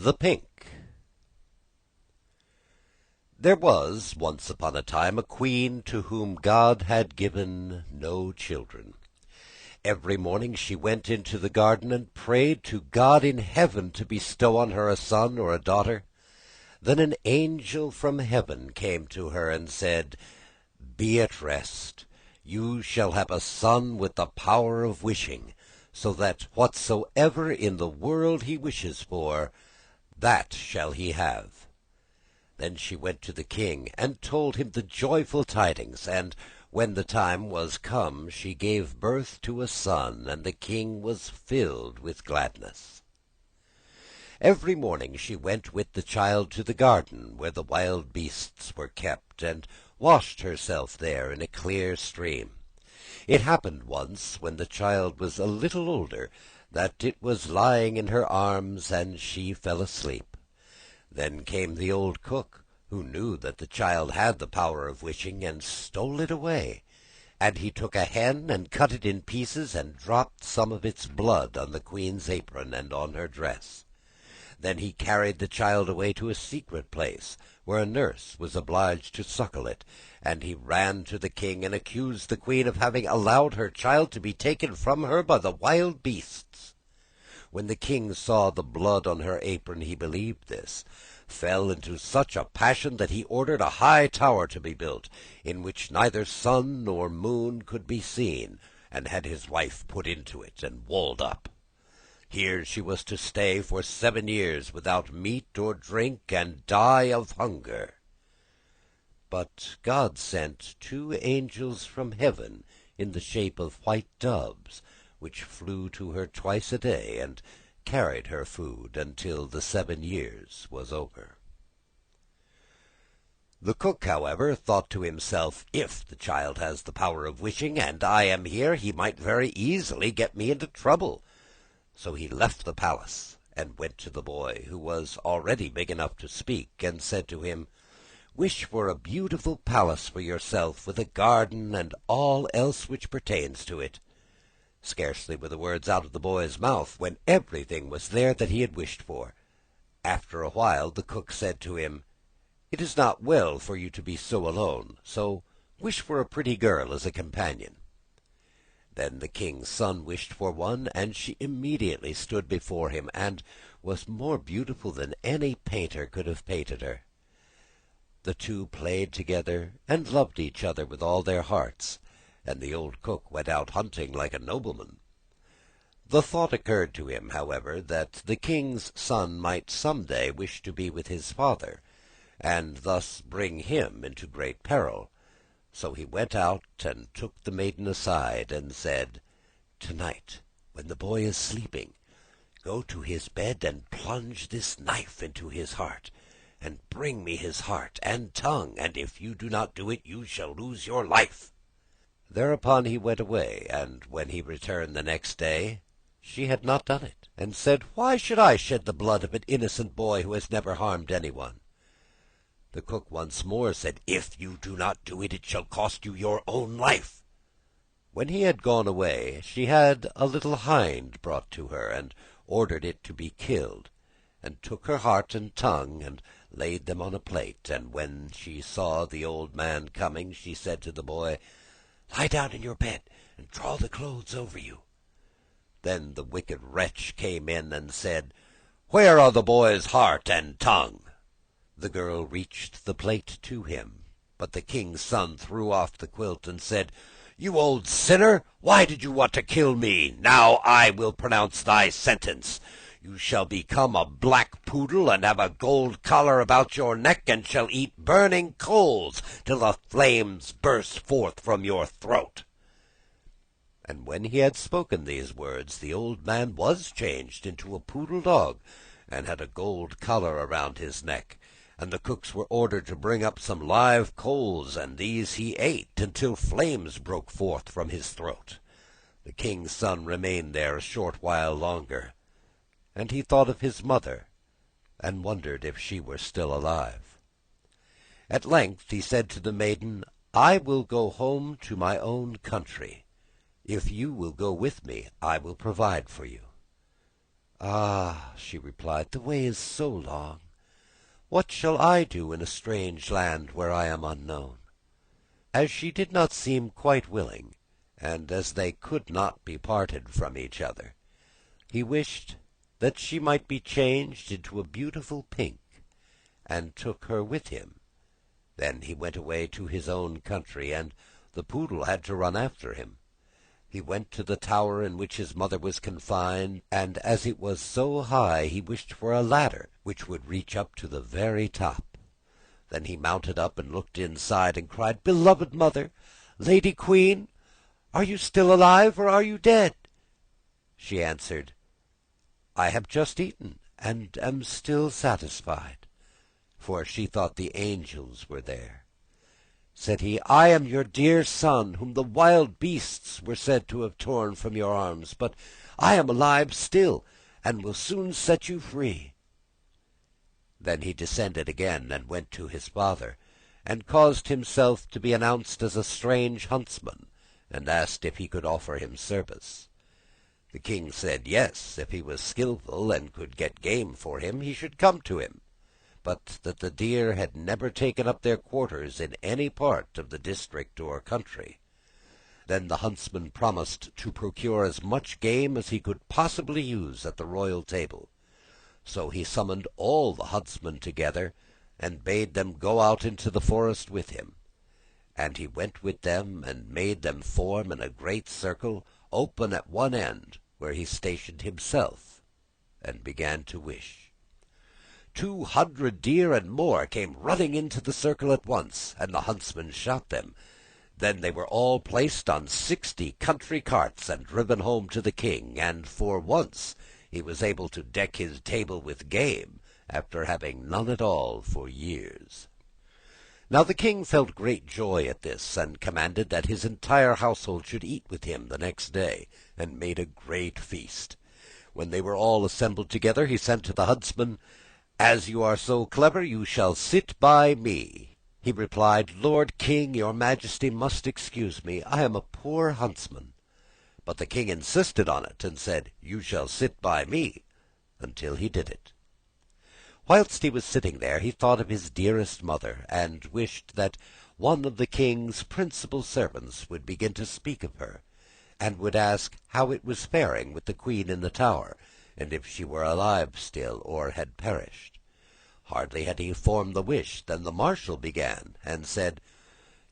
The Pink. There was once upon a time a queen to whom God had given no children. Every morning she went into the garden and prayed to God in heaven to bestow on her a son or a daughter. Then an angel from heaven came to her and said, "Be at rest. You shall have a son with the power of wishing, so that whatsoever in the world he wishes for, that shall he have." Then she went to the king and told him the joyful tidings, and when the time was come she gave birth to a son, and the king was filled with gladness. Every morning she went with the child to the garden where the wild beasts were kept, and washed herself there in a clear stream. It happened once, when the child was a little older, that it was lying in her arms, and she fell asleep. Then came the old cook, who knew that the child had the power of wishing, and stole it away. And he took a hen and cut it in pieces, and dropped some of its blood on the queen's apron and on her dress. Then he carried the child away to a secret place, where a nurse was obliged to suckle it, and he ran to the king and accused the queen of having allowed her child to be taken from her by the wild beasts. When the king saw the blood on her apron, he believed this, fell into such a passion that he ordered a high tower to be built, in which neither sun nor moon could be seen, and had his wife put into it and walled up. Here she was to stay for 7 years without meat or drink, and die of hunger. But God sent 2 angels from heaven in the shape of white doves, which flew to her twice a day, and carried her food until the 7 years was over. The cook, however, thought to himself, "If the child has the power of wishing, and I am here, he might very easily get me into trouble." So he left the palace and went to the boy, who was already big enough to speak, and said to him, "Wish for a beautiful palace for yourself, with a garden and all else which pertains to it." Scarcely were the words out of the boy's mouth, when everything was there that he had wished for. After a while the cook said to him, "It is not well for you to be so alone, so wish for a pretty girl as a companion." Then the king's son wished for one, and she immediately stood before him, and was more beautiful than any painter could have painted her. The two played together, and loved each other with all their hearts, and the old cook went out hunting like a nobleman. The thought occurred to him, however, that the king's son might some day wish to be with his father, and thus bring him into great peril. So he went out and took the maiden aside, and said, "Tonight, when the boy is sleeping, go to his bed and plunge this knife into his heart, and bring me his heart and tongue, and if you do not do it, you shall lose your life." Thereupon he went away, and when he returned the next day, she had not done it, and said, "Why should I shed the blood of an innocent boy who has never harmed anyone?" The cook once more said, "If you do not do it, it shall cost you your own life." When he had gone away, she had a little hind brought to her, and ordered it to be killed, and took her heart and tongue, and laid them on a plate. And when she saw the old man coming, she said to the boy, "Lie down in your bed, and draw the clothes over you." Then the wicked wretch came in, and said, "Where are the boy's heart and tongue?" The girl reached the plate to him, but the king's son threw off the quilt, and said, "You old sinner, why did you want to kill me? Now I will pronounce thy sentence. You shall become a black poodle, and have a gold collar about your neck, and shall eat burning coals till the flames burst forth from your throat." And when he had spoken these words, the old man was changed into a poodle dog, and had a gold collar around his neck. And the cooks were ordered to bring up some live coals, and these he ate until flames broke forth from his throat. The king's son remained there a short while longer, and he thought of his mother, and wondered if she were still alive. At length he said to the maiden, "I will go home to my own country. If you will go with me, I will provide for you." "Ah," she replied, "the way is so long. What shall I do in a strange land where I am unknown?" As she did not seem quite willing, and as they could not be parted from each other, he wished that she might be changed into a beautiful pink, and took her with him. Then he went away to his own country, and the poodle had to run after him. He went to the tower in which his mother was confined, and as it was so high he wished for a ladder which would reach up to the very top. Then he mounted up and looked inside, and cried, "Beloved mother, lady queen, are you still alive, or are you dead?" She answered, "I have just eaten, and am still satisfied," for she thought the angels were there. Said he, "I am your dear son, whom the wild beasts were said to have torn from your arms, but I am alive still, and will soon set you free." Then he descended again, and went to his father, and caused himself to be announced as a strange huntsman, and asked if he could offer him service. The king said yes, if he was skillful and could get game for him, he should come to him, but that the deer had never taken up their quarters in any part of the district or country. Then the huntsman promised to procure as much game as he could possibly use at the royal table. So he summoned all the huntsmen together, and bade them go out into the forest with him. And he went with them, and made them form in a great circle, open at one end, where he stationed himself, and began to wish. 200 deer and more came running into the circle at once, and the huntsman shot them. Then they were all placed on 60 country carts and driven home to the king, and for once he was able to deck his table with game, after having none at all for years. Now the king felt great joy at this, and commanded that his entire household should eat with him the next day, and made a great feast. When they were all assembled together, he said to the huntsman, "As you are so clever, you shall sit by me." He replied, "Lord King, your majesty must excuse me. I am a poor huntsman." But the king insisted on it, and said, "You shall sit by me," until he did it. Whilst he was sitting there, he thought of his dearest mother, and wished that one of the king's principal servants would begin to speak of her, and would ask how it was faring with the queen in the tower, and if she were alive still, or had perished. Hardly had he formed the wish than the marshal began, and said,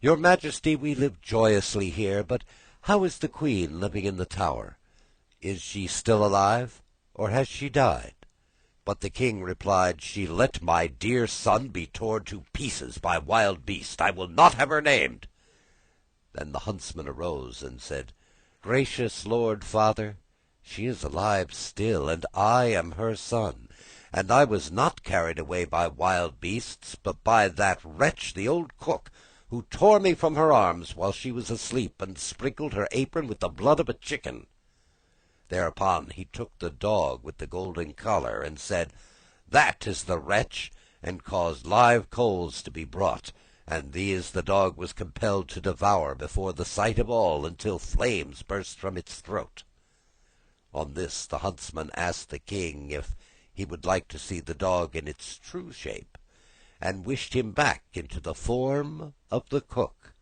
"Your majesty, we live joyously here, but how is the queen living in the tower? Is she still alive, or has she died?" But the king replied, "She let my dear son be torn to pieces by wild beasts. I will not have her named." Then the huntsman arose and said, "Gracious lord father, she is alive still, and I am her son, and I was not carried away by wild beasts, but by that wretch, the old cook, who tore me from her arms while she was asleep, and sprinkled her apron with the blood of a chicken." Thereupon he took the dog with the golden collar, and said, "That is the wretch," and caused live coals to be brought, and these the dog was compelled to devour before the sight of all, until flames burst from its throat. On this the huntsman asked the king if he would like to see the dog in its true shape, and wished him back into the form of the cook,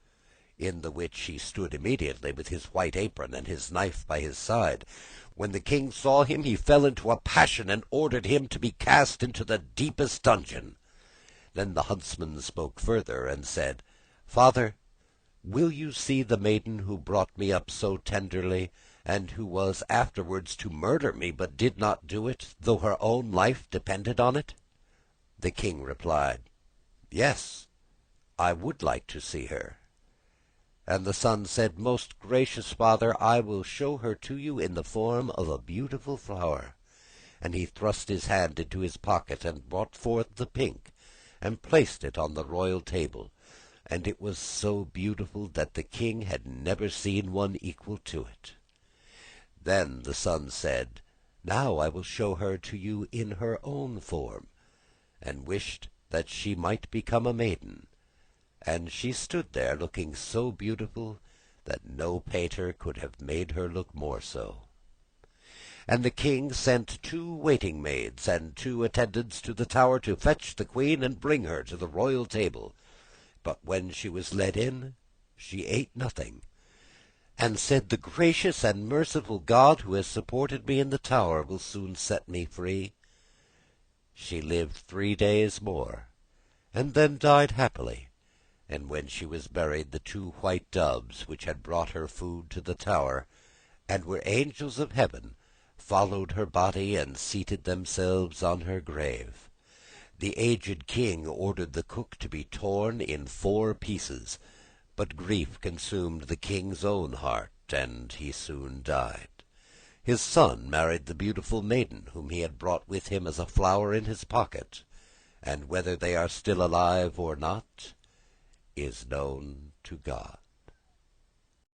in the which he stood immediately with his white apron and his knife by his side. When the king saw him, he fell into a passion, and ordered him to be cast into the deepest dungeon. Then the huntsman spoke further, and said, "Father, will you see the maiden who brought me up so tenderly, and who was afterwards to murder me, but did not do it, though her own life depended on it?" The king replied, "Yes, I would like to see her." And the son said, "Most gracious father, I will show her to you in the form of a beautiful flower." And he thrust his hand into his pocket, and brought forth the pink, and placed it on the royal table, and it was so beautiful that the king had never seen one equal to it. Then the son said, "Now I will show her to you in her own form," and wished that she might become a maiden. And she stood there looking so beautiful that no painter could have made her look more so. And the king sent 2 waiting maids and 2 attendants to the tower to fetch the queen and bring her to the royal table. But when she was led in, she ate nothing, and said, "The gracious and merciful God who has supported me in the tower will soon set me free." She lived 3 days more, and then died happily. And when she was buried, the 2 white doves, which had brought her food to the tower, and were angels of heaven, followed her body and seated themselves on her grave. The aged king ordered the cook to be torn in 4 pieces, but grief consumed the king's own heart, and he soon died. His son married the beautiful maiden whom he had brought with him as a flower in his pocket, and whether they are still alive or not is known to God.